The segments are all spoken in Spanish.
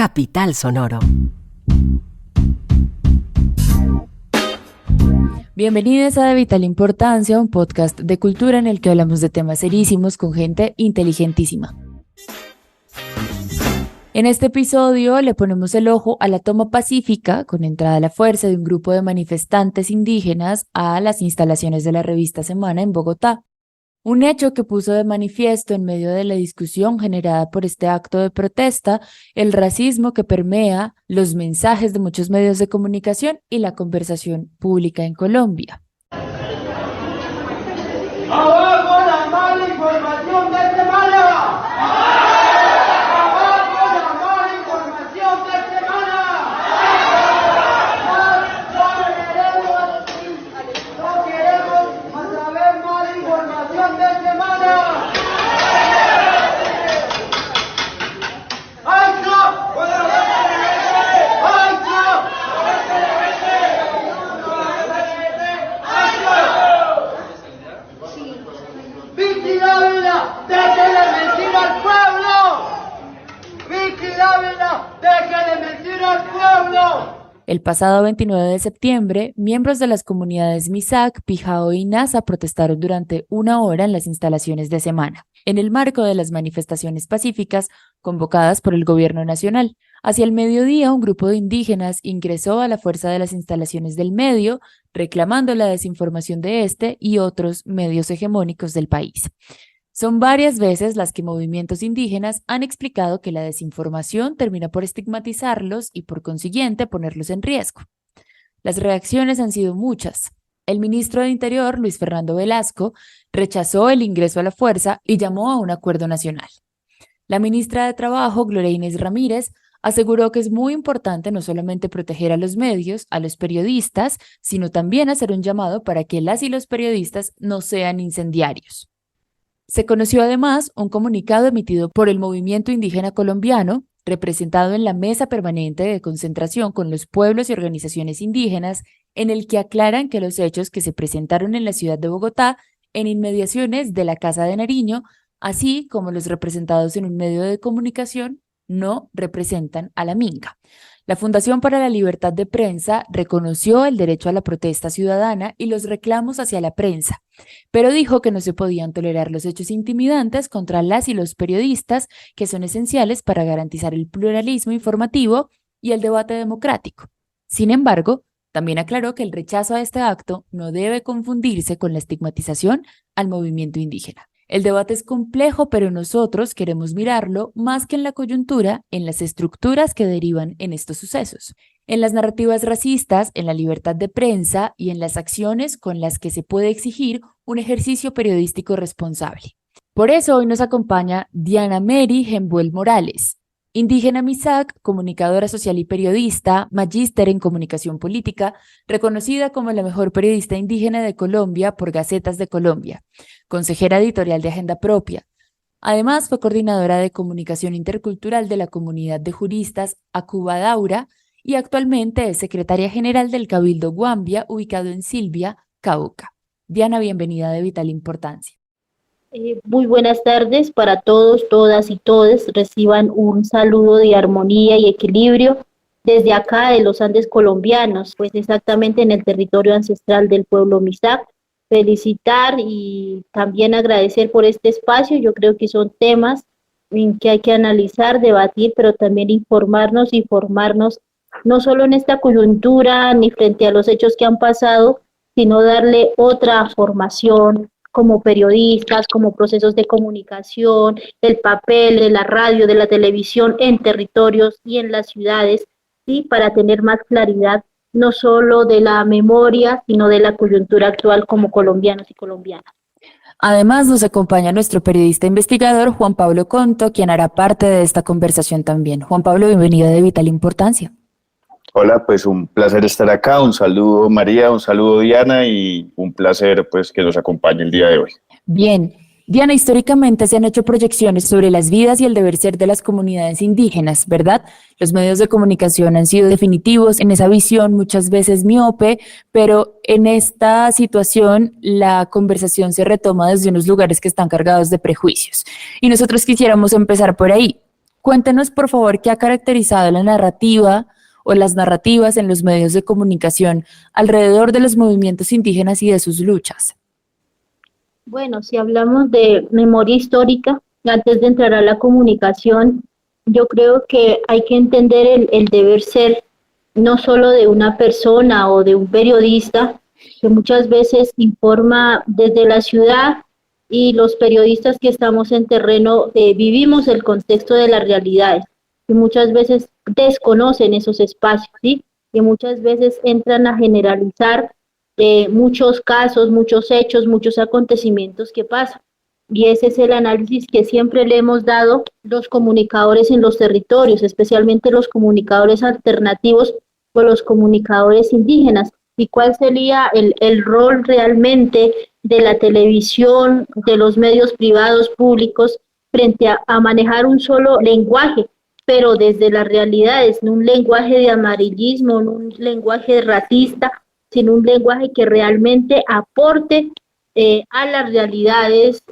Capital Sonoro. Bienvenidos a De Vital Importancia, un podcast de cultura en el que hablamos de temas serísimos con gente inteligentísima. En este episodio le ponemos el ojo a la toma pacífica con entrada a la fuerza de un grupo de manifestantes indígenas a las instalaciones de la revista Semana en Bogotá. Un hecho que puso de manifiesto en medio de la discusión generada por este acto de protesta el racismo que permea los mensajes de muchos medios de comunicación y la conversación pública en Colombia. ¡Abajo la mala información de Semana! ¡Abajo la mala información de Semana! No queremos más saber mala información de Semana. ¡Alto! ¡Vicky Dávila, déjele mentir al pueblo! ¡Vicky Dávila, déjele mentir al pueblo! El pasado 29 de septiembre, miembros de las comunidades Misak, Pijao y Nasa protestaron durante una hora en las instalaciones de Semana, en el marco de las manifestaciones pacíficas convocadas por el gobierno nacional. Hacia el mediodía, un grupo de indígenas ingresó a la fuerza de las instalaciones del medio, reclamando la desinformación de este y otros medios hegemónicos del país. Son varias veces las que movimientos indígenas han explicado que la desinformación termina por estigmatizarlos y por consiguiente ponerlos en riesgo. Las reacciones han sido muchas. El ministro de Interior, Luis Fernando Velasco, rechazó el ingreso a la fuerza y llamó a un acuerdo nacional. La ministra de Trabajo, Gloria Inés Ramírez, aseguró que es muy importante no solamente proteger a los medios, a los periodistas, sino también hacer un llamado para que las y los periodistas no sean incendiarios. Se conoció además un comunicado emitido por el Movimiento Indígena Colombiano, representado en la Mesa Permanente de Concentración con los pueblos y organizaciones indígenas, en el que aclaran que los hechos que se presentaron en la ciudad de Bogotá, en inmediaciones de la Casa de Nariño, así como los representados en un medio de comunicación, no representan a la minga. La Fundación para la Libertad de Prensa reconoció el derecho a la protesta ciudadana y los reclamos hacia la prensa, pero dijo que no se podían tolerar los hechos intimidantes contra las y los periodistas, que son esenciales para garantizar el pluralismo informativo y el debate democrático. Sin embargo, también aclaró que el rechazo a este acto no debe confundirse con la estigmatización al movimiento indígena. El debate es complejo, pero nosotros queremos mirarlo más que en la coyuntura, en las estructuras que derivan en estos sucesos, en las narrativas racistas, en la libertad de prensa y en las acciones con las que se puede exigir un ejercicio periodístico responsable. Por eso hoy nos acompaña Diana Mary Gembuel Morales, indígena Misak, comunicadora social y periodista, magíster en comunicación política, reconocida como la mejor periodista indígena de Colombia por Gacetas de Colombia, consejera editorial de Agenda Propia. Además, fue coordinadora de comunicación intercultural de la comunidad de juristas Acuba Daura y actualmente es secretaria general del Cabildo Guambia, ubicado en Silvia, Cauca. Diana, bienvenida de Vital Importancia. Muy buenas tardes para todos, todas y todes. Reciban un saludo de armonía y equilibrio desde acá de los Andes colombianos, pues exactamente en el territorio ancestral del pueblo Misak. Felicitar y también agradecer por este espacio. Yo creo que son temas en que hay que analizar, debatir, pero también informarnos y formarnos, no solo en esta coyuntura ni frente a los hechos que han pasado, sino darle otra formación como periodistas, como procesos de comunicación, el papel de la radio, de la televisión en territorios y en las ciudades, ¿sí? Para tener más claridad, no solo de la memoria, sino de la coyuntura actual como colombianos y colombianas. Además, nos acompaña nuestro periodista investigador Juan Pablo Conto, quien hará parte de esta conversación también. Juan Pablo, bienvenido de Vital Importancia. Hola, pues un placer estar acá, un saludo María, un saludo Diana y un placer pues que nos acompañe el día de hoy. Bien, Diana, históricamente se han hecho proyecciones sobre las vidas y el deber ser de las comunidades indígenas, ¿verdad? Los medios de comunicación han sido definitivos en esa visión, muchas veces miope, pero en esta situación la conversación se retoma desde unos lugares que están cargados de prejuicios. Y nosotros quisiéramos empezar por ahí. Cuéntenos, por favor, qué ha caracterizado la narrativa o las narrativas en los medios de comunicación alrededor de los movimientos indígenas y de sus luchas. Bueno, si hablamos de memoria histórica, antes de entrar a la comunicación, yo creo que hay que entender el deber ser no solo de una persona o de un periodista, que muchas veces informa desde la ciudad, y los periodistas que estamos en terreno vivimos el contexto de las realidades y muchas veces desconocen esos espacios, ¿sí? Y muchas veces entran a generalizar muchos casos, muchos hechos, muchos acontecimientos que pasan. Y ese es el análisis que siempre le hemos dado los comunicadores en los territorios, especialmente los comunicadores alternativos o los comunicadores indígenas. ¿Y cuál sería el rol realmente de la televisión, de los medios privados, públicos, frente a manejar un solo lenguaje, pero desde las realidades, no un lenguaje de amarillismo, no un lenguaje racista, sino un lenguaje que realmente aporte a las realidades?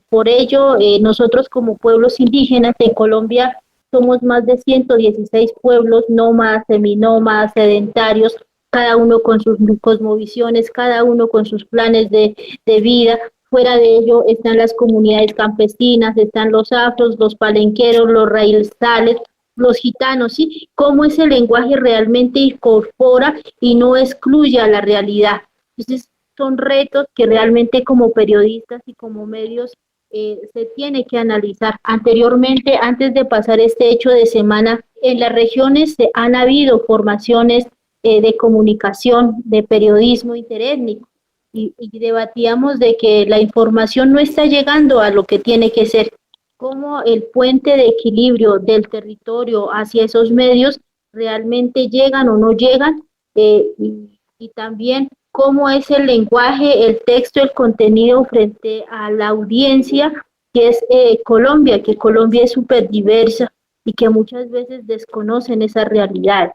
Por ello, nosotros como pueblos indígenas en Colombia somos más de 116 pueblos nómadas, seminómadas, sedentarios, cada uno con sus cosmovisiones, cada uno con sus planes de vida. Fuera de ello están las comunidades campesinas, están los afros, los palenqueros, los raizales, los gitanos, ¿sí? Cómo ese lenguaje realmente incorpora y no excluye a la realidad. Entonces, son retos que realmente como periodistas y como medios se tiene que analizar. Anteriormente, antes de pasar este hecho de semana, en las regiones han habido formaciones de comunicación, de periodismo interétnico, y debatíamos de que la información no está llegando a lo que tiene que ser, cómo el puente de equilibrio del territorio hacia esos medios realmente llegan o no llegan, y también cómo es el lenguaje, el texto, el contenido frente a la audiencia que es Colombia, que Colombia es súper diversa y que muchas veces desconocen esa realidad.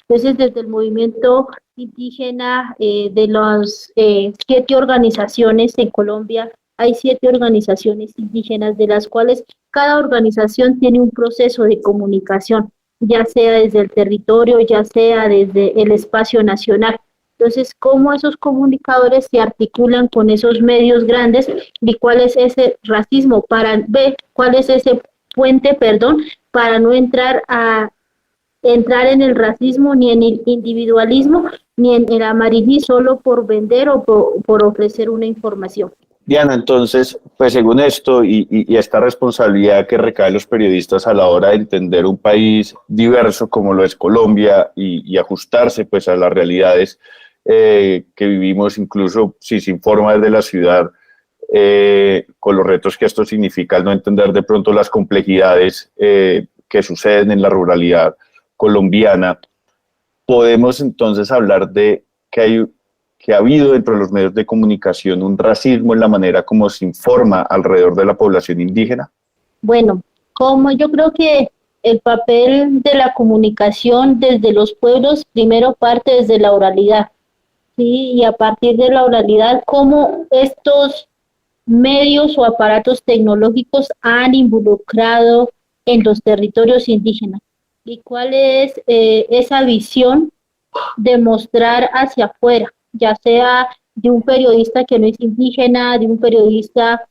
Entonces, desde el movimiento indígena de las 7 organizaciones en Colombia, hay 7 organizaciones indígenas, de las cuales cada organización tiene un proceso de comunicación, ya sea desde el territorio, ya sea desde el espacio nacional. Entonces, ¿cómo esos comunicadores se articulan con esos medios grandes y cuál es ese racismo para ver cuál es ese puente, perdón, para no entrar en el racismo, ni en el individualismo, ni en el amarillismo solo por vender o por ofrecer una información? Diana, entonces, pues según esto y esta responsabilidad que recae en los periodistas a la hora de entender un país diverso como lo es Colombia y ajustarse pues a las realidades que vivimos, incluso si se informa desde la ciudad, con los retos que esto significa al no entender de pronto las complejidades que suceden en la ruralidad colombiana, podemos entonces hablar de que ha habido dentro de los medios de comunicación un racismo en la manera como se informa alrededor de la población indígena. Bueno, como yo creo que el papel de la comunicación desde los pueblos primero parte desde la oralidad, ¿sí? Y a partir de la oralidad, cómo estos medios o aparatos tecnológicos han involucrado en los territorios indígenas y cuál es esa visión de mostrar hacia afuera, ya sea de un periodista que no es indígena, de un periodista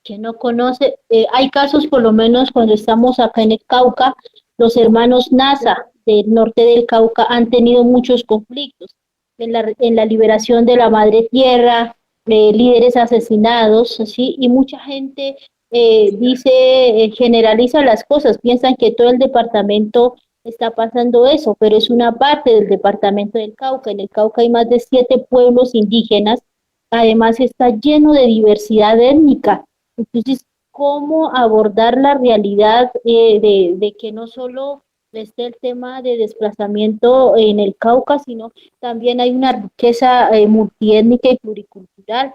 que no conoce. Hay casos, por lo menos cuando estamos acá en el Cauca, los hermanos Nasa del norte del Cauca han tenido muchos conflictos en la liberación de la madre tierra, líderes asesinados, ¿sí? Y mucha gente generaliza las cosas, piensan que todo el departamento está pasando eso, pero es una parte del departamento del Cauca. En el Cauca hay más de 7 pueblos indígenas, además está lleno de diversidad étnica. Entonces, ¿cómo abordar la realidad de que no solo esté el tema de desplazamiento en el Cauca, sino también hay una riqueza multiétnica y pluricultural?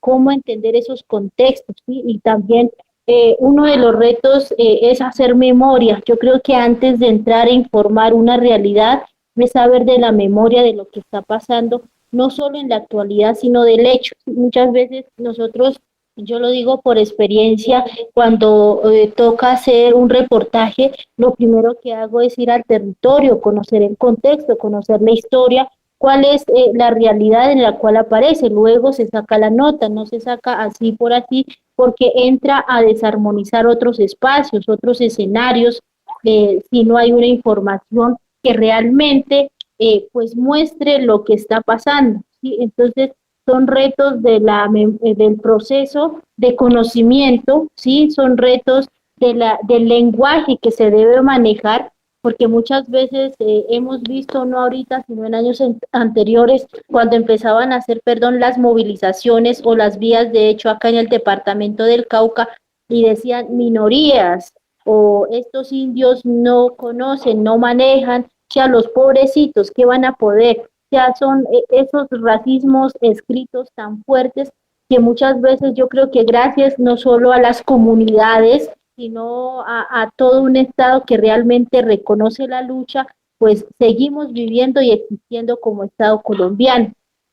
¿Cómo entender esos contextos? ¿Sí? Y también uno de los retos es hacer memoria. Yo creo que antes de entrar a informar una realidad, es saber de la memoria de lo que está pasando, no solo en la actualidad, sino del hecho. Muchas veces nosotros Yo lo digo por experiencia, cuando toca hacer un reportaje, lo primero que hago es ir al territorio, conocer el contexto, conocer la historia, cuál es la realidad en la cual aparece. Luego se saca la nota, no se saca así por así, porque entra a desarmonizar otros espacios, otros escenarios, si no hay una información que realmente pues muestre lo que está pasando, ¿sí? Entonces, son retos del proceso de conocimiento, ¿sí? Son retos del lenguaje que se debe manejar, porque muchas veces hemos visto, no ahorita, sino en años anteriores, cuando empezaban a hacer, perdón, las movilizaciones o las vías de hecho acá en el departamento del Cauca, y decían minorías, o estos indios no conocen, no manejan, que a los pobrecitos, ¿qué van a poder? Ya son esos racismos escritos tan fuertes que muchas veces yo creo que gracias no solo a las comunidades, sino a todo un Estado que realmente reconoce la lucha, pues seguimos viviendo y existiendo como Estado colombiano.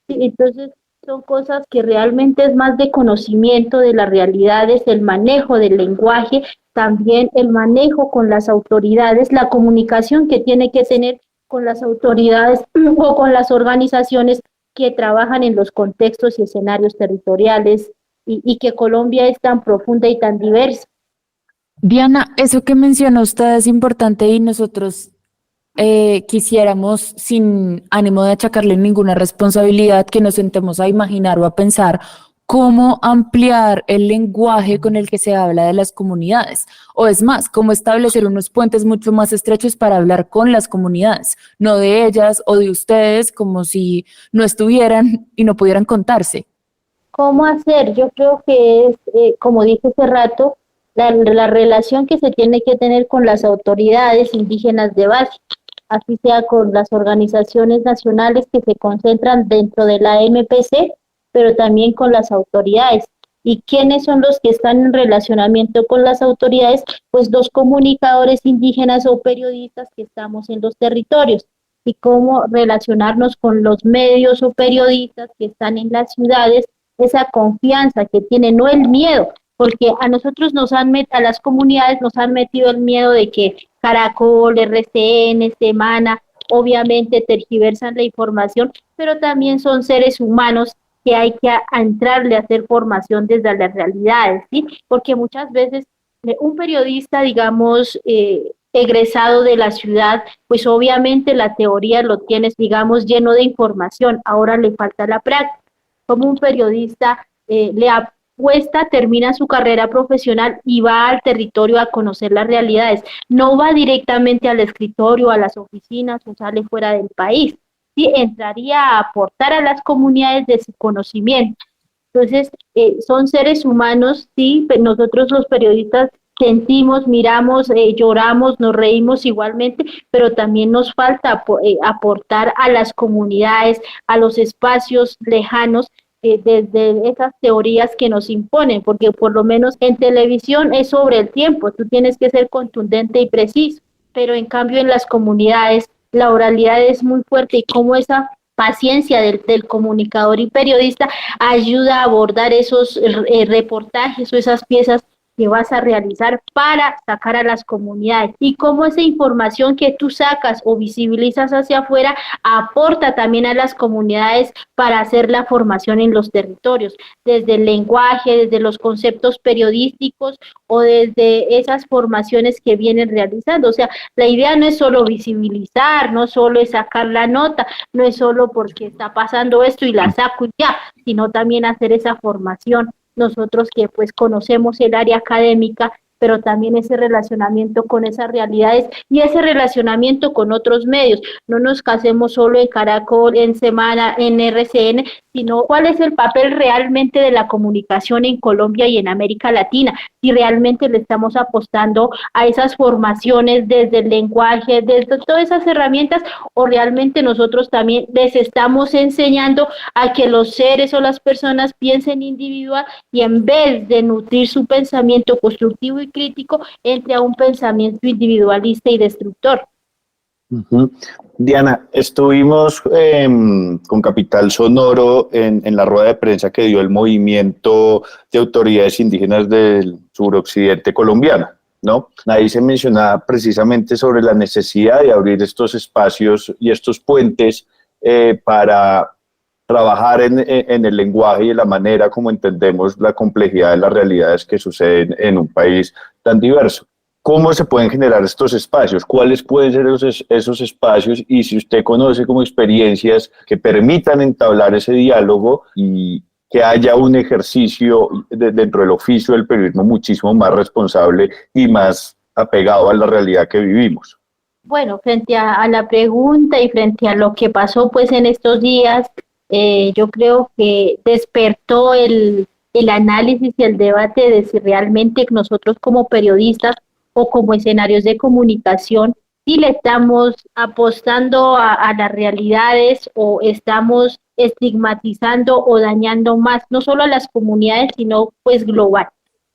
Sí, entonces, son cosas que realmente es más de conocimiento de las realidades, el manejo del lenguaje, también el manejo con las autoridades, la comunicación que tiene que tener con las autoridades o con las organizaciones que trabajan en los contextos y escenarios territoriales y que Colombia es tan profunda y tan diversa. Diana, eso que mencionó usted es importante y nosotros quisiéramos, sin ánimo de achacarle ninguna responsabilidad, que nos sentemos a imaginar o a pensar cómo ampliar el lenguaje con el que se habla de las comunidades, o es más, cómo establecer unos puentes mucho más estrechos para hablar con las comunidades, no de ellas o de ustedes como si no estuvieran y no pudieran contarse. ¿Cómo hacer? Yo creo que es, como dije hace rato, la relación que se tiene que tener con las autoridades indígenas de base, así sea con las organizaciones nacionales que se concentran dentro de la MPC, pero también con las autoridades. ¿Y quiénes son los que están en relacionamiento con las autoridades? Pues los comunicadores indígenas o periodistas que estamos en los territorios. Y cómo relacionarnos con los medios o periodistas que están en las ciudades, esa confianza que tienen, no el miedo, porque a nosotros a las comunidades nos han metido el miedo de que Caracol, RCN, Semana, obviamente tergiversan la información, pero también son seres humanos que hay que entrarle a hacer formación desde las realidades, ¿sí? Porque muchas veces un periodista, digamos, egresado de la ciudad, pues obviamente la teoría lo tienes, digamos, lleno de información, ahora le falta la práctica. Como un periodista le apuesta, termina su carrera profesional y va al territorio a conocer las realidades, no va directamente al escritorio, a las oficinas o sale fuera del país. Sí, entraría a aportar a las comunidades de su conocimiento. Entonces, son seres humanos, sí, nosotros los periodistas sentimos, miramos, lloramos, nos reímos igualmente, pero también nos falta aportar a las comunidades, a los espacios lejanos, desde esas teorías que nos imponen, porque por lo menos en televisión es sobre el tiempo, tú tienes que ser contundente y preciso, pero en cambio en las comunidades la oralidad es muy fuerte y cómo esa paciencia del comunicador y periodista ayuda a abordar esos reportajes o esas piezas que vas a realizar para sacar a las comunidades y cómo esa información que tú sacas o visibilizas hacia afuera aporta también a las comunidades para hacer la formación en los territorios, desde el lenguaje, desde los conceptos periodísticos o desde esas formaciones que vienen realizando. O sea, la idea no es solo visibilizar, no solo es sacar la nota, no es solo porque está pasando esto y la saco y ya, sino también hacer esa formación. Nosotros que pues conocemos el área académica, pero también ese relacionamiento con esas realidades y ese relacionamiento con otros medios. No nos casemos solo en Caracol, en Semana, en RCN, sino cuál es el papel realmente de la comunicación en Colombia y en América Latina, si realmente le estamos apostando a esas formaciones desde el lenguaje, desde todas esas herramientas, o realmente nosotros también les estamos enseñando a que los seres o las personas piensen individual y en vez de nutrir su pensamiento constructivo y crítico, entre a un pensamiento individualista y destructor. Ujú. Diana, estuvimos con Capital Sonoro en la rueda de prensa que dio el movimiento de autoridades indígenas del suroccidente colombiano, ¿no? Ahí se mencionaba precisamente sobre la necesidad de abrir estos espacios y estos puentes para trabajar en el lenguaje y en la manera como entendemos la complejidad de las realidades que suceden en un país tan diverso. ¿Cómo se pueden generar estos espacios? ¿Cuáles pueden ser esos espacios? Y si usted conoce como experiencias que permitan entablar ese diálogo y que haya un ejercicio dentro del oficio del periodismo muchísimo más responsable y más apegado a la realidad que vivimos. Bueno, frente a la pregunta y frente a lo que pasó pues en estos días, yo creo que despertó el análisis y el debate de si realmente nosotros como periodistas o como escenarios de comunicación, si le estamos apostando a las realidades o estamos estigmatizando o dañando más, no solo a las comunidades, sino pues global.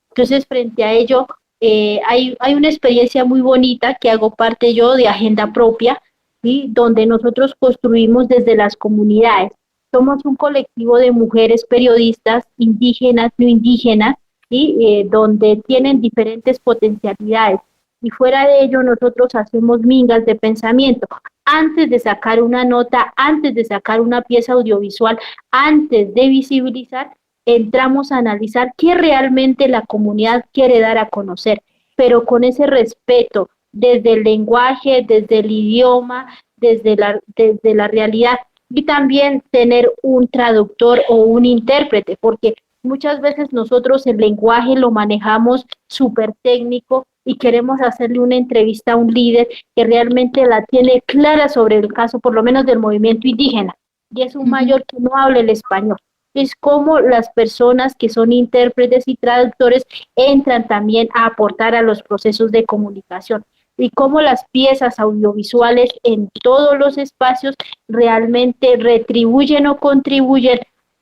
Entonces, frente a ello, hay una experiencia muy bonita que hago parte yo de Agenda Propia, ¿sí? Donde nosotros construimos desde las comunidades. Somos un colectivo de mujeres periodistas, indígenas, no indígenas, ¿sí? Donde tienen diferentes potencialidades. Y fuera de ello, nosotros hacemos mingas de pensamiento. Antes de sacar una nota, antes de sacar una pieza audiovisual, antes de visibilizar, entramos a analizar qué realmente la comunidad quiere dar a conocer, pero con ese respeto, desde el lenguaje, desde el idioma, desde la realidad, y también tener un traductor o un intérprete, porque muchas veces nosotros el lenguaje lo manejamos súper técnico y queremos hacerle una entrevista a un líder que realmente la tiene clara sobre el caso, por lo menos del movimiento indígena, y es un mayor que no habla el español. Es como las personas que son intérpretes y traductores entran también a aportar a los procesos de comunicación y cómo las piezas audiovisuales en todos los espacios realmente retribuyen o contribuyen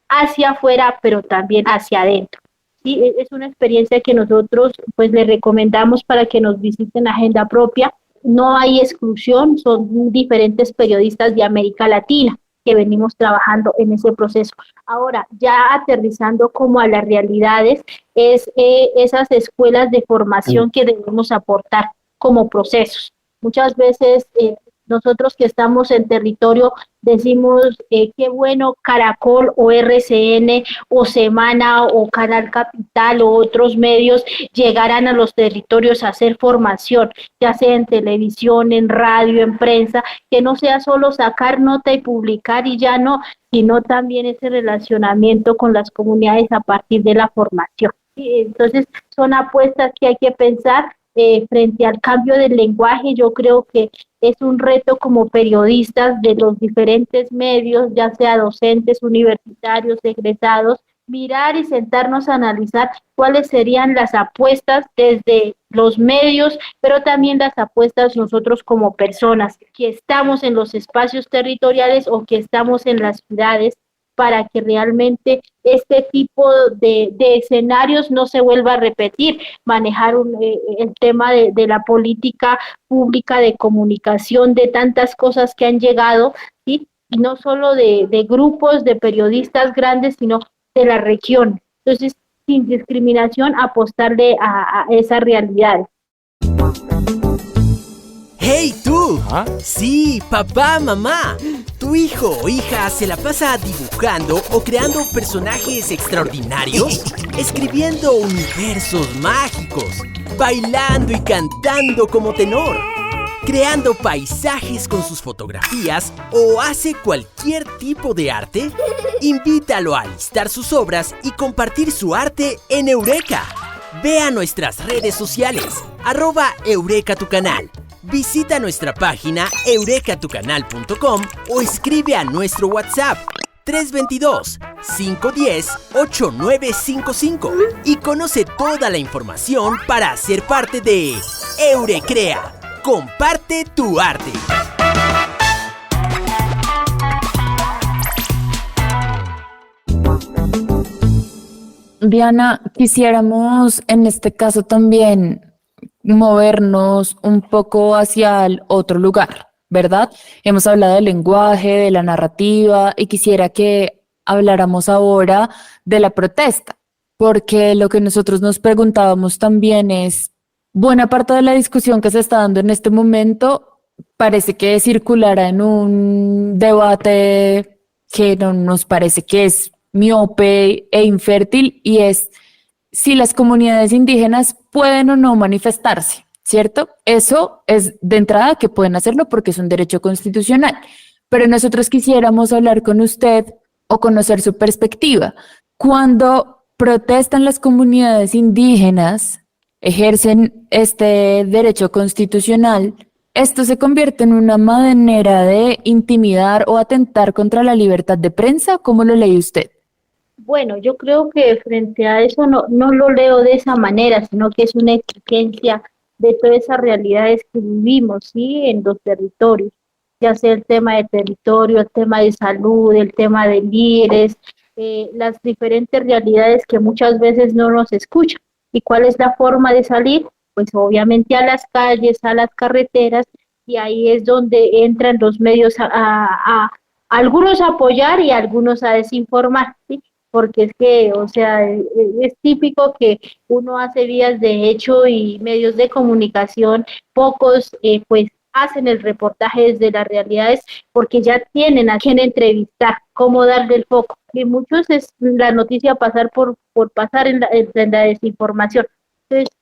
hacia afuera, pero también hacia adentro. Sí, es una experiencia que nosotros pues les recomendamos para que nos visiten Agenda Propia. No hay exclusión, son diferentes periodistas de América Latina que venimos trabajando en ese proceso. Ahora, ya aterrizando como a las realidades, es esas escuelas de formación que debemos aportar como procesos. Muchas veces nosotros que estamos en territorio decimos qué bueno Caracol o RCN o Semana o Canal Capital o otros medios llegarán a los territorios a hacer formación, ya sea en televisión, en radio, en prensa, que no sea solo sacar nota y publicar y ya no, sino también ese relacionamiento con las comunidades a partir de la formación. Entonces son apuestas que hay que pensar. Frente al cambio del lenguaje, yo creo que es un reto como periodistas de los diferentes medios, ya sea docentes, universitarios, egresados, mirar y sentarnos a analizar cuáles serían las apuestas desde los medios, pero también las apuestas nosotros como personas que estamos en los espacios territoriales o que estamos en las ciudades, para que realmente este tipo de escenarios no se vuelva a repetir, manejar el tema de la política pública de comunicación, de tantas cosas que han llegado, ¿sí? Y no solo de grupos de periodistas grandes, sino de la región. Entonces, sin discriminación, apostarle a esa realidad. ¡Hey tú! ¿Ah? Sí, papá, mamá. ¿Tu hijo o hija se la pasa dibujando o creando personajes extraordinarios? Escribiendo universos mágicos, bailando y cantando como tenor, creando paisajes con sus fotografías o hace cualquier tipo de arte? Invítalo a listar sus obras y compartir su arte en Eureka. Ve a nuestras redes sociales, @EurekaTuCanal. Visita nuestra página eurekatucanal.com o escribe a nuestro WhatsApp 322-510-8955 y conoce toda la información para ser parte de Eurecrea. Comparte tu arte. Diana, quisiéramos en este caso también movernos un poco hacia el otro lugar, ¿verdad? Hemos hablado del lenguaje, de la narrativa y quisiera que habláramos ahora de la protesta, porque lo que nosotros nos preguntábamos también es, buena parte de la discusión que se está dando en este momento parece que circulará en un debate que no nos parece que es miope e infértil y es si las comunidades indígenas pueden o no manifestarse, ¿cierto? Eso es de entrada que pueden hacerlo porque es un derecho constitucional, pero nosotros quisiéramos hablar con usted o conocer su perspectiva. Cuando protestan las comunidades indígenas, ejercen este derecho constitucional, esto se convierte en una manera de intimidar o atentar contra la libertad de prensa. ¿Cómo lo lee usted? Bueno, yo creo que frente a eso no lo leo de esa manera, sino que es una exigencia de todas esas realidades que vivimos, ¿sí? En los territorios, ya sea el tema de territorio, el tema de salud, el tema de líderes, las diferentes realidades que muchas veces no nos escuchan. ¿Y cuál es la forma de salir? Pues obviamente a las calles, a las carreteras, y ahí es donde entran los medios a algunos a apoyar y a algunos a desinformar, ¿sí? Porque es que, o sea, es típico que uno hace vías de hecho y medios de comunicación, pocos pues hacen el reportaje desde las realidades porque ya tienen a quien entrevistar, cómo darle el foco. Y muchos es la noticia pasar por pasar en la desinformación. Entonces,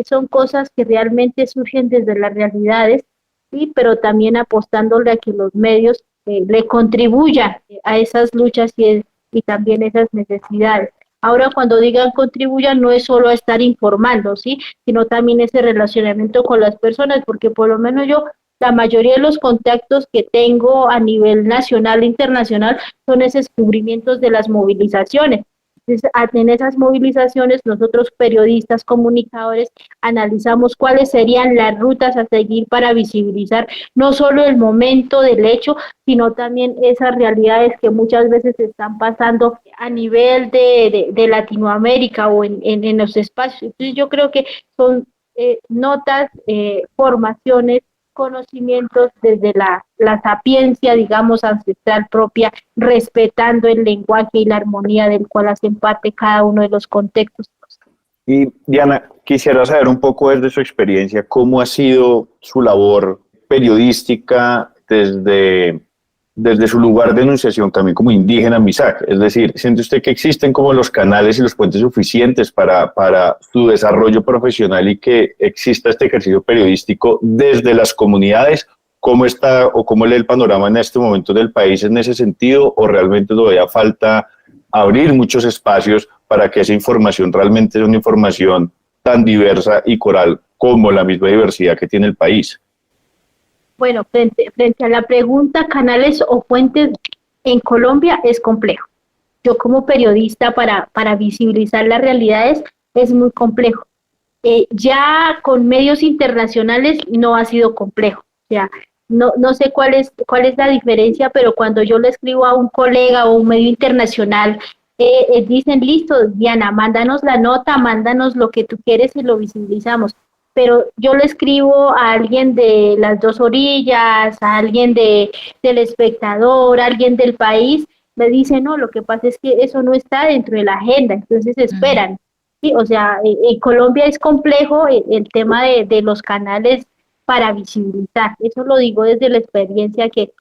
son cosas que realmente surgen desde las realidades, sí, pero también apostándole a que los medios le contribuyan a esas luchas y también esas necesidades. Ahora, cuando digan contribuyan, no es solo a estar informando, ¿sí? Sino también ese relacionamiento con las personas, porque por lo menos yo, la mayoría de los contactos que tengo a nivel nacional e internacional son esos cubrimientos de las movilizaciones. Entonces, en esas movilizaciones, nosotros periodistas, comunicadores, analizamos cuáles serían las rutas a seguir para visibilizar no solo el momento del hecho, sino también esas realidades que muchas veces están pasando a nivel de Latinoamérica o en los espacios. Entonces, yo creo que son notas, formaciones, conocimientos desde la sapiencia, digamos, ancestral propia, respetando el lenguaje y la armonía del cual hacen parte cada uno de los contextos. Y Diana, quisiera saber un poco desde su experiencia, ¿cómo ha sido su labor periodística desde su lugar de enunciación también como indígena Misak? Es decir, ¿siente usted que existen como los canales y los puentes suficientes para su desarrollo profesional y que exista este ejercicio periodístico desde las comunidades? ¿Cómo está o cómo lee el panorama en este momento del país en ese sentido? ¿O realmente todavía falta abrir muchos espacios para que esa información realmente sea una información tan diversa y coral como la misma diversidad que tiene el país? Bueno, frente a la pregunta, canales o fuentes en Colombia es complejo. Yo como periodista para visibilizar las realidades es muy complejo. Ya con medios internacionales no ha sido complejo. O sea, no sé cuál es la diferencia, pero cuando yo le escribo a un colega o un medio internacional, dicen, listo, Diana, mándanos la nota, mándanos lo que tú quieres y lo visibilizamos. Pero yo le escribo a alguien de las dos orillas, a alguien del Espectador, a alguien del País, me dice, no, lo que pasa es que eso no está dentro de la agenda, entonces esperan. Sí, o sea, en Colombia es complejo el tema de los canales para visibilizar, eso lo digo desde la experiencia que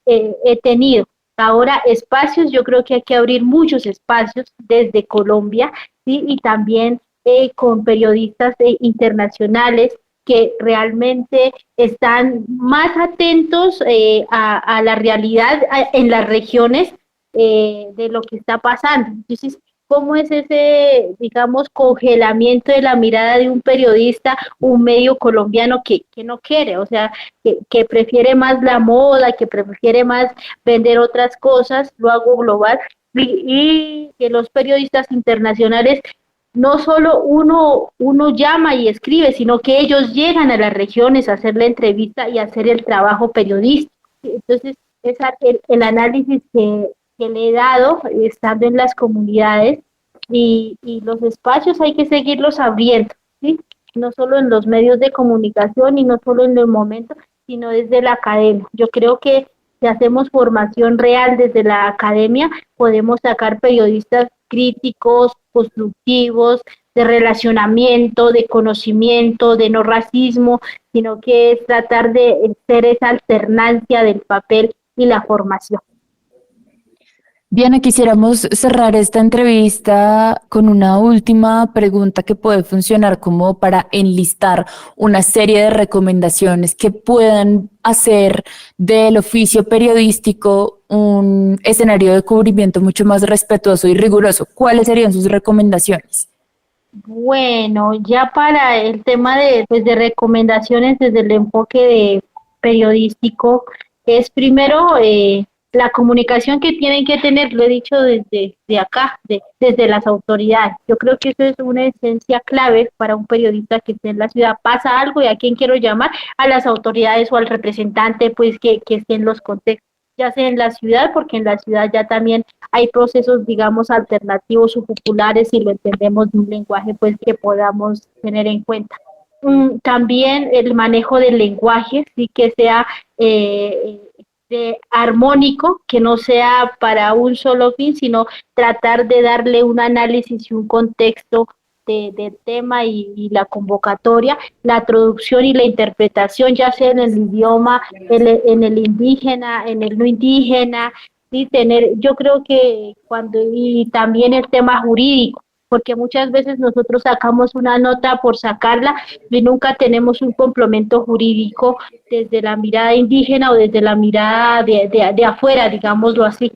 he tenido. Ahora, espacios, yo creo que hay que abrir muchos espacios desde Colombia, ¿sí? Y también con periodistas internacionales que realmente están más atentos a la realidad en las regiones de lo que está pasando. Entonces, ¿cómo es ese, digamos, congelamiento de la mirada de un periodista, un medio colombiano que no quiere, o sea, que prefiere más la moda, que prefiere más vender otras cosas, lo hago global, y que los periodistas internacionales no solo uno llama y escribe, sino que ellos llegan a las regiones a hacer la entrevista y a hacer el trabajo periodístico. Entonces, el análisis que le he dado estando en las comunidades y los espacios hay que seguirlos abriendo, ¿sí? No solo en los medios de comunicación y no solo en los momentos, sino desde la academia. Yo creo que si hacemos formación real desde la academia, podemos sacar periodistas críticos, constructivos, de relacionamiento, de conocimiento, de no racismo, sino que es tratar de ser esa alternancia del papel y la formación. Diana, quisiéramos cerrar esta entrevista con una última pregunta que puede funcionar como para enlistar una serie de recomendaciones que puedan hacer del oficio periodístico un escenario de cubrimiento mucho más respetuoso y riguroso. ¿Cuáles serían sus recomendaciones? Bueno, ya para el tema de recomendaciones desde el enfoque de periodístico, es primero la comunicación que tienen que tener, lo he dicho desde acá, desde las autoridades. Yo creo que eso es una esencia clave para un periodista que esté en la ciudad. Pasa algo y a quién quiero llamar, a las autoridades o al representante pues que esté en los contextos, ya sea en la ciudad, porque en la ciudad ya también hay procesos, digamos, alternativos o populares, si lo entendemos de un lenguaje pues que podamos tener en cuenta. También el manejo del lenguaje, sí que sea armónico, que no sea para un solo fin, sino tratar de darle un análisis y un contexto del tema y la convocatoria, la traducción y la interpretación, ya sea en el idioma, en el indígena, en el no indígena, ¿sí? Yo creo que y también el tema jurídico, porque muchas veces nosotros sacamos una nota por sacarla y nunca tenemos un complemento jurídico desde la mirada indígena o desde la mirada de afuera, digámoslo así.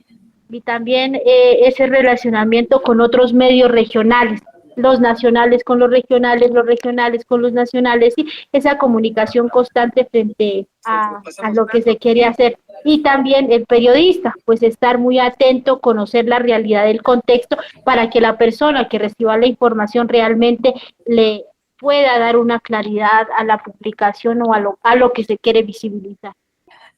Y también ese relacionamiento con otros medios regionales, los nacionales con los regionales con los nacionales, y esa comunicación constante frente a lo que se quiere hacer. Y también el periodista, pues estar muy atento, conocer la realidad del contexto para que la persona que reciba la información realmente le pueda dar una claridad a la publicación o a lo que se quiere visibilizar.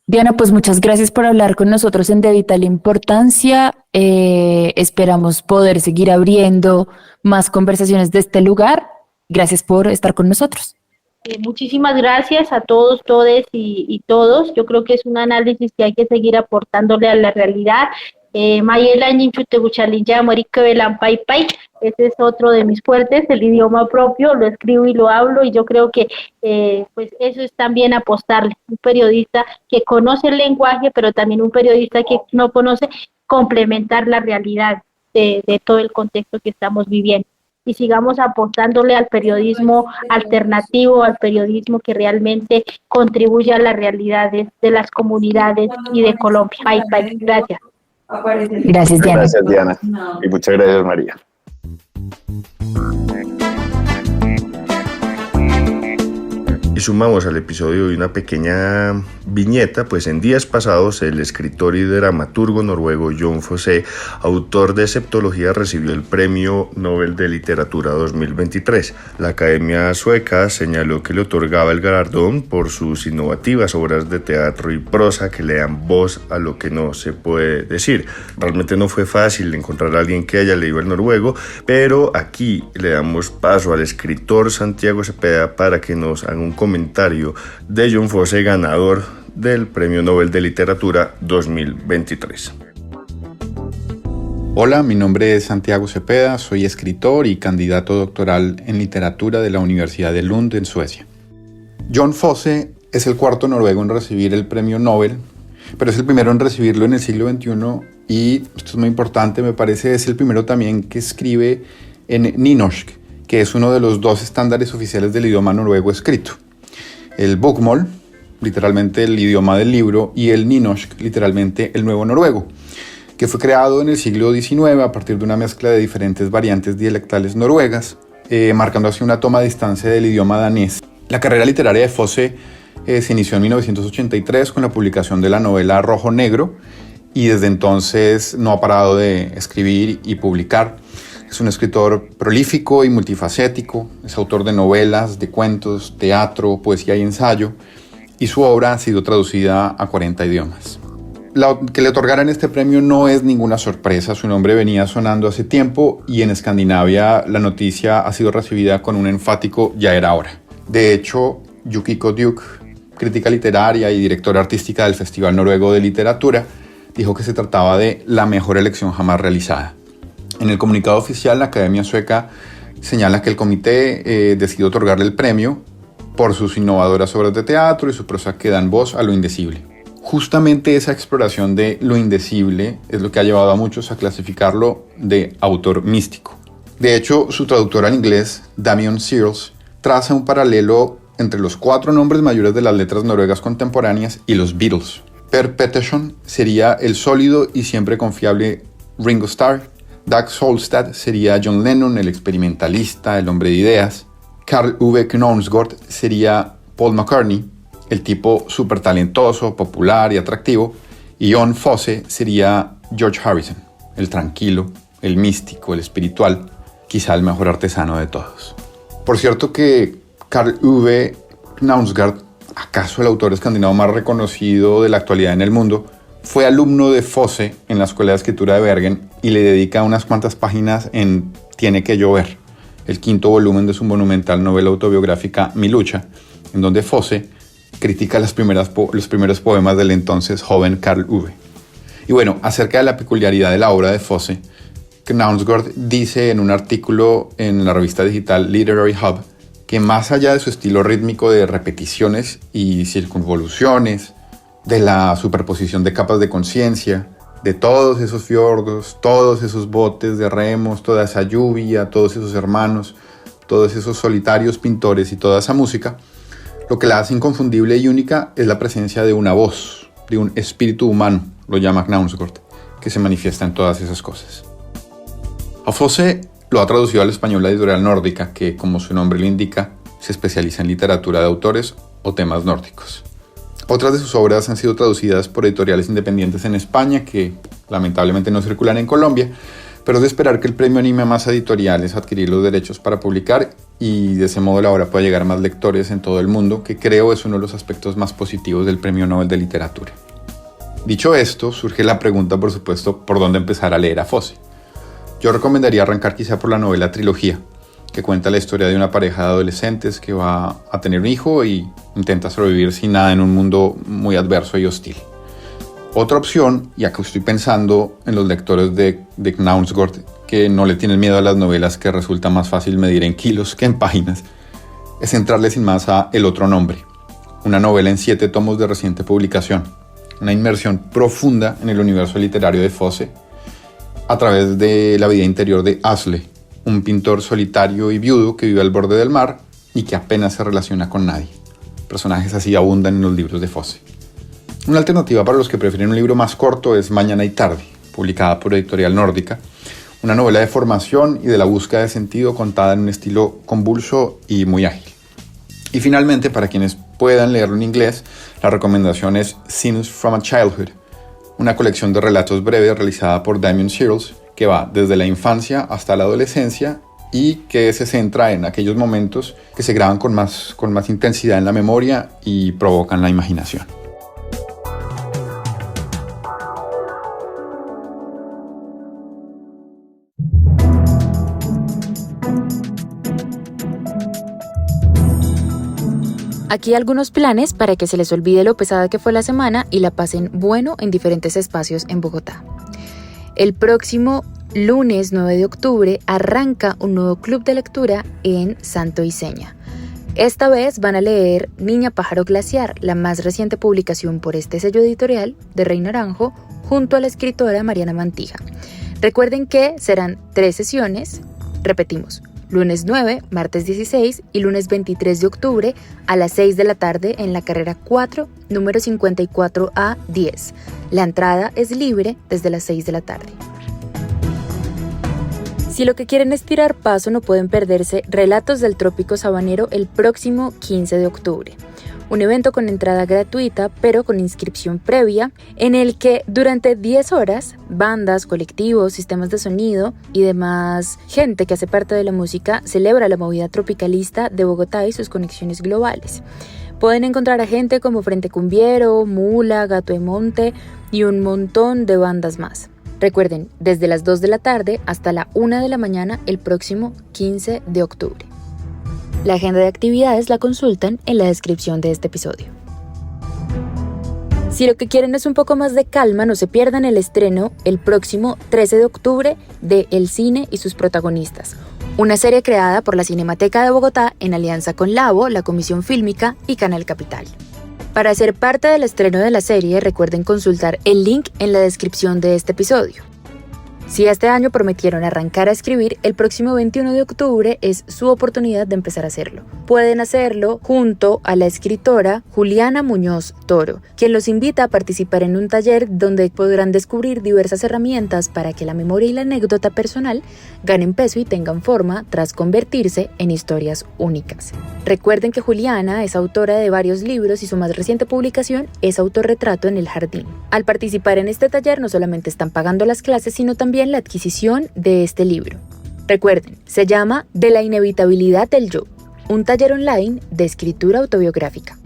Diana, pues muchas gracias por hablar con nosotros en De Vital Importancia. Esperamos poder seguir abriendo más conversaciones de este lugar. Gracias por estar con nosotros. Muchísimas gracias a todos, todes y todos. Yo creo que es un análisis que hay que seguir aportándole a la realidad. Mayela Ñinchu Teguchalinja Morique Belampai Pai, ese es otro de mis fuertes, el idioma propio, lo escribo y lo hablo, y yo creo que pues eso es también apostarle. Un periodista que conoce el lenguaje, pero también un periodista que no conoce, complementar la realidad de todo el contexto que estamos viviendo. Y sigamos apostándole al periodismo alternativo, al periodismo que realmente contribuye a las realidades de las comunidades y de Colombia. Bye, bye. Gracias. Gracias, Diana. Gracias, Diana. Y muchas gracias, María. Y sumamos al episodio de una pequeña viñeta, pues en días pasados el escritor y dramaturgo noruego Jon Fosse, autor de Septología, recibió el Premio Nobel de Literatura 2023. La Academia Sueca señaló que le otorgaba el galardón por sus innovativas obras de teatro y prosa que le dan voz a lo que no se puede decir. Realmente no fue fácil encontrar a alguien que haya leído el noruego, pero aquí le damos paso al escritor Santiago Cepeda para que nos haga un comentario de Jon Fosse, ganador del Premio Nobel de Literatura 2023. Hola, mi nombre es Santiago Cepeda, soy escritor y candidato doctoral en literatura de la Universidad de Lund en Suecia. Jon Fosse es el cuarto noruego en recibir el Premio Nobel, pero es el primero en recibirlo en el siglo XXI y, esto es muy importante, me parece, es el primero también que escribe en nynorsk, que es uno de los dos estándares oficiales del idioma noruego escrito. El bokmål, literalmente el idioma del libro, y el nynorsk, literalmente el nuevo noruego, que fue creado en el siglo XIX a partir de una mezcla de diferentes variantes dialectales noruegas, marcando así una toma de distancia del idioma danés. La carrera literaria de Fosse se inició en 1983 con la publicación de la novela Rojo Negro, y desde entonces no ha parado de escribir y publicar. Es un escritor prolífico y multifacético, es autor de novelas, de cuentos, teatro, poesía y ensayo, y su obra ha sido traducida a 40 idiomas. Que le otorgaran este premio no es ninguna sorpresa, su nombre venía sonando hace tiempo y en Escandinavia la noticia ha sido recibida con un enfático "ya era hora". De hecho, Yukiko Duke, crítica literaria y directora artística del Festival Noruego de Literatura, dijo que se trataba de la mejor elección jamás realizada. En el comunicado oficial, la Academia Sueca señala que el comité decidió otorgarle el premio por sus innovadoras obras de teatro y su prosa que dan voz a lo indecible. Justamente esa exploración de lo indecible es lo que ha llevado a muchos a clasificarlo de autor místico. De hecho, su traductor al inglés, Damien Searles, traza un paralelo entre los 4 nombres mayores de las letras noruegas contemporáneas y los Beatles. Per Pettersson sería el sólido y siempre confiable Ringo Starr. Dag Solstad sería John Lennon, el experimentalista, el hombre de ideas. Karl Ove Knausgård sería Paul McCartney, el tipo súper talentoso, popular y atractivo. Y Jon Fosse sería George Harrison, el tranquilo, el místico, el espiritual, quizá el mejor artesano de todos. Por cierto que Karl Ove Knausgård, acaso el autor escandinavo más reconocido de la actualidad en el mundo, fue alumno de Fosse en la Escuela de Escritura de Bergen y le dedica unas cuantas páginas en Tiene que llover, el 5º volumen de su monumental novela autobiográfica Mi lucha, en donde Fosse critica los primeros poemas del entonces joven Karl Ove. Y bueno, acerca de la peculiaridad de la obra de Fosse, Knausgård dice en un artículo en la revista digital Literary Hub que más allá de su estilo rítmico de repeticiones y circunvoluciones, de la superposición de capas de conciencia, de todos esos fiordos, todos esos botes de remos, toda esa lluvia, todos esos hermanos, todos esos solitarios pintores y toda esa música, lo que la hace inconfundible y única es la presencia de una voz, de un espíritu humano, lo llama Knausgård, que se manifiesta en todas esas cosas. A Fosse lo ha traducido al español la editorial nórdica, que, como su nombre lo indica, se especializa en literatura de autores o temas nórdicos. Otras de sus obras han sido traducidas por editoriales independientes en España, que lamentablemente no circulan en Colombia, pero es de esperar que el premio anime a más editoriales a adquirir los derechos para publicar y de ese modo la obra pueda llegar a más lectores en todo el mundo, que creo es uno de los aspectos más positivos del Premio Nobel de Literatura. Dicho esto, surge la pregunta, por supuesto, ¿por dónde empezar a leer a Fosse? Yo recomendaría arrancar quizá por la novela Trilogía, que cuenta la historia de una pareja de adolescentes que va a tener un hijo y intenta sobrevivir sin nada en un mundo muy adverso y hostil. Otra opción, y acá estoy pensando en los lectores de Knausgård, que no le tienen miedo a las novelas que resulta más fácil medir en kilos que en páginas, es entrarle sin más a El otro nombre, una novela en 7 tomos de reciente publicación, una inmersión profunda en el universo literario de Fosse a través de la vida interior de Asle, un pintor solitario y viudo que vive al borde del mar y que apenas se relaciona con nadie. Personajes así abundan en los libros de Fosse. Una alternativa para los que prefieren un libro más corto es Mañana y tarde, publicada por Editorial Nórdica, una novela de formación y de la búsqueda de sentido contada en un estilo convulso y muy ágil. Y finalmente, para quienes puedan leerlo en inglés, la recomendación es Scenes from a Childhood, una colección de relatos breves realizada por Damien Searles, que va desde la infancia hasta la adolescencia y que se centra en aquellos momentos que se graban con más intensidad en la memoria y provocan la imaginación. Aquí algunos planes para que se les olvide lo pesada que fue la semana y la pasen bueno en diferentes espacios en Bogotá. El próximo lunes 9 de octubre arranca un nuevo club de lectura en Santo Iseña. Esta vez van a leer Niña Pájaro Glaciar, la más reciente publicación por este sello editorial de Rey Naranjo, junto a la escritora Mariana Mantija. Recuerden que serán 3 sesiones, repetimos, lunes 9, martes 16 y lunes 23 de octubre a las 6 de la tarde en la carrera 4, número 54A10. La entrada es libre desde las 6 de la tarde. Si lo que quieren es tirar paso, no pueden perderse Relatos del Trópico Sabanero el próximo 15 de octubre. Un evento con entrada gratuita, pero con inscripción previa, en el que durante 10 horas, bandas, colectivos, sistemas de sonido y demás gente que hace parte de la música celebra la movida tropicalista de Bogotá y sus conexiones globales. Pueden encontrar a gente como Frente Cumbiero, Mula, Gato de Monte y un montón de bandas más. Recuerden, desde las 2 de la tarde hasta la 1 de la mañana el próximo 15 de octubre. La agenda de actividades la consultan en la descripción de este episodio. Si lo que quieren es un poco más de calma, no se pierdan el estreno el próximo 13 de octubre de El cine y sus protagonistas, una serie creada por la Cinemateca de Bogotá en alianza con Labo, la Comisión Fílmica y Canal Capital. Para ser parte del estreno de la serie, recuerden consultar el link en la descripción de este episodio. Si este año prometieron arrancar a escribir, el próximo 21 de octubre es su oportunidad de empezar a hacerlo. Pueden hacerlo junto a la escritora Juliana Muñoz Toro, quien los invita a participar en un taller donde podrán descubrir diversas herramientas para que la memoria y la anécdota personal ganen peso y tengan forma tras convertirse en historias únicas. Recuerden que Juliana es autora de varios libros y su más reciente publicación es Autorretrato en el Jardín. Al participar en este taller no solamente están pagando las clases, sino también la adquisición de este libro. Recuerden, se llama De la inevitabilidad del yo, un taller online de escritura autobiográfica.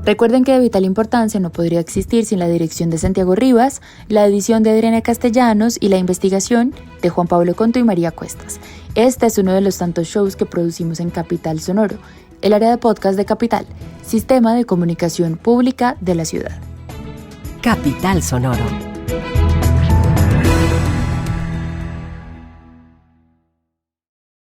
Recuerden que De Vital Importancia no podría existir sin la dirección de Santiago Rivas, la edición de Adriana Castellanos y la investigación de Juan Pablo Conto y María Cuestas. Este es uno de los tantos shows que producimos en Capital Sonoro, el área de podcast de Capital, Sistema de Comunicación Pública de la ciudad. Capital Sonoro.